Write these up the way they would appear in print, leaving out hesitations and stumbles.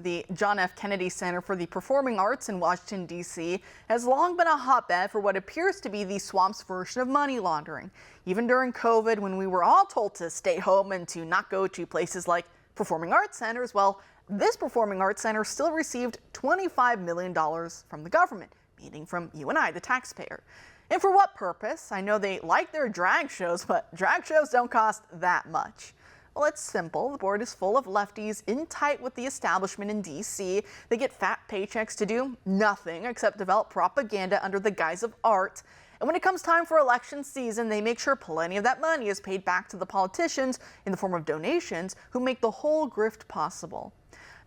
The John F. Kennedy Center for the Performing Arts in Washington, D.C. has long been a hotbed for what appears to be the swamp's version of money laundering. Even during COVID, when we were all told to stay home and to not go to places like performing arts centers, well, this performing arts center still received $25 million from the government, meaning from you and I, the taxpayer. And for what purpose? I know they like their drag shows, but drag shows don't cost that much. Well, it's simple. The board is full of lefties in tight with the establishment in D.C. They get fat paychecks to do nothing except develop propaganda under the guise of art. And when it comes time for election season, they make sure plenty of that money is paid back to the politicians in the form of donations who make the whole grift possible.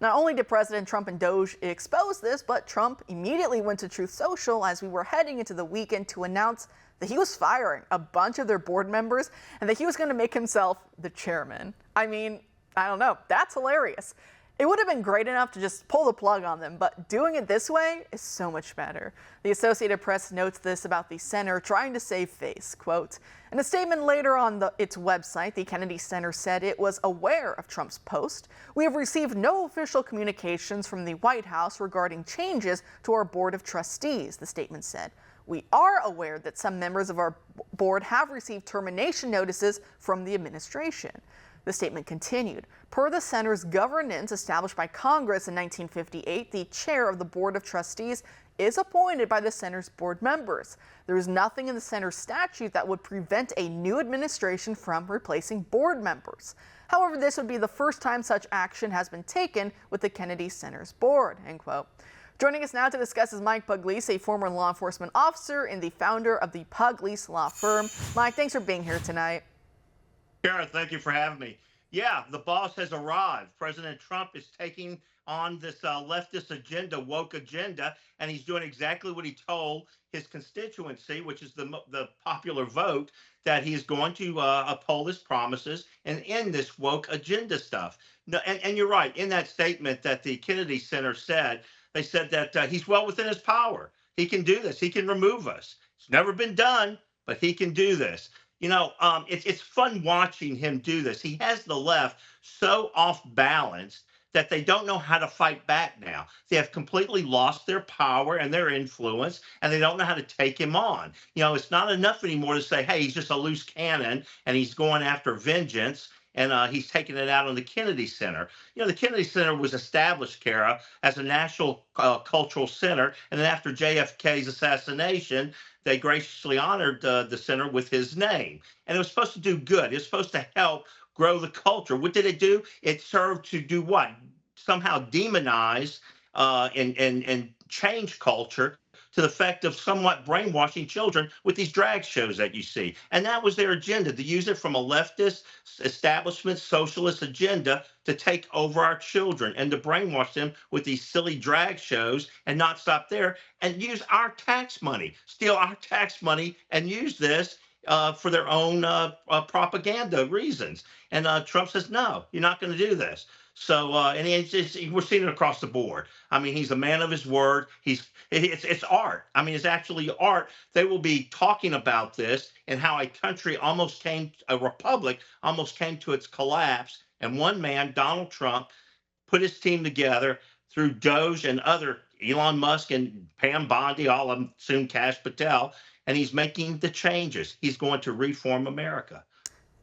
Not only did President Trump and Doge expose this, but Trump immediately went to Truth Social as we were heading into the weekend to announce that he was firing a bunch of their board members and that he was going to make himself the chairman. I mean, I don't know, that's hilarious. It would have been great enough to just pull the plug on them, but doing it this way is so much better. The Associated Press notes this about the center trying to save face, quote, in a statement later on its website, the Kennedy Center said it was aware of Trump's post. We have received no official communications from the White House regarding changes to our board of trustees, the statement said. We are aware that some members of our board have received termination notices from the administration. The statement continued. Per the center's governance established by Congress in 1958, the chair of the Board of Trustees is appointed by the center's board members. There is nothing in the center's statute that would prevent a new administration from replacing board members. However, this would be the first time such action has been taken with the Kennedy Center's board, end quote. Joining us now to discuss is Mike Puglise, a former law enforcement officer and the founder of the Puglise law firm. Mike, thanks for being here tonight. Sure, thank you for having me. Yeah, the boss has arrived. President Trump is taking on this leftist agenda, woke agenda, and he's doing exactly what he told his constituency, which is the popular vote, that he is going to uphold his promises and end this woke agenda stuff. No, and you're right. In that statement that the Kennedy Center said, they said that he's well within his power. He can do this. He can remove us. It's never been done, but he can do this. You know, it's fun watching him do this. He has the left so off balance that they don't know how to fight back now. They have completely lost their power and their influence, and they don't know how to take him on. You know, it's not enough anymore to say, hey, he's just a loose cannon and he's going after vengeance. And he's taking it out on the Kennedy Center. You know, the Kennedy Center was established, Kara, as a national cultural center. And then after JFK's assassination, they graciously honored the center with his name. And it was supposed to do good. It was supposed to help grow the culture. What did it do? It served to do what? Somehow demonize and change culture to the effect of somewhat brainwashing children with these drag shows that you see. And that was their agenda, to use it from a leftist establishment socialist agenda to take over our children and to brainwash them with these silly drag shows and not stop there and use our tax money, steal our tax money and use this for their own propaganda reasons. And Trump says, no, you're not going to do this. So, and we're seeing it across the board. I mean, he's a man of his word. It's art. I mean, it's actually art. They will be talking about this and how a country a republic almost came to its collapse. And one man, Donald Trump, put his team together through Doge and other, Elon Musk and Pam Bondi, all of them, soon Kash Patel, and he's making the changes. He's going to reform America.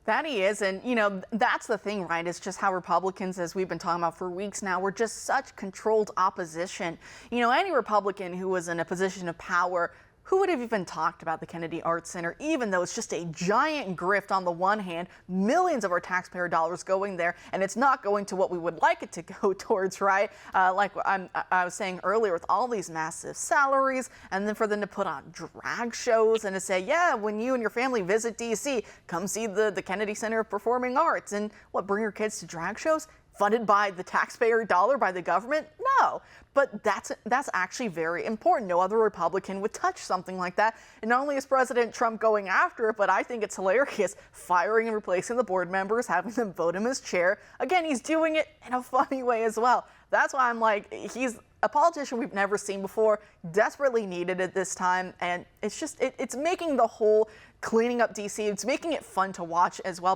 That he is, and you know, that's the thing, right? It's just how Republicans, as we've been talking about for weeks now, we're just such controlled opposition. You know, any Republican who was in a position of power, who would have even talked about the Kennedy Arts Center, even though it's just a giant grift on the one hand, millions of our taxpayer dollars going there, and it's not going to what we would like it to go towards, right? Like I was saying earlier, with all these massive salaries, and then for them to put on drag shows and to say, yeah, when you and your family visit D.C., come see the Kennedy Center of Performing Arts, and what, bring your kids to drag shows? Funded by the taxpayer dollar, by the government? No, but that's actually very important. No other Republican would touch something like that. And not only is President Trump going after it, but I think it's hilarious, firing and replacing the board members, having them vote him as chair. Again, he's doing it in a funny way as well. That's why I'm like, he's a politician we've never seen before, desperately needed at this time, and it's just, it's making the whole cleaning up DC, it's making it fun to watch as well.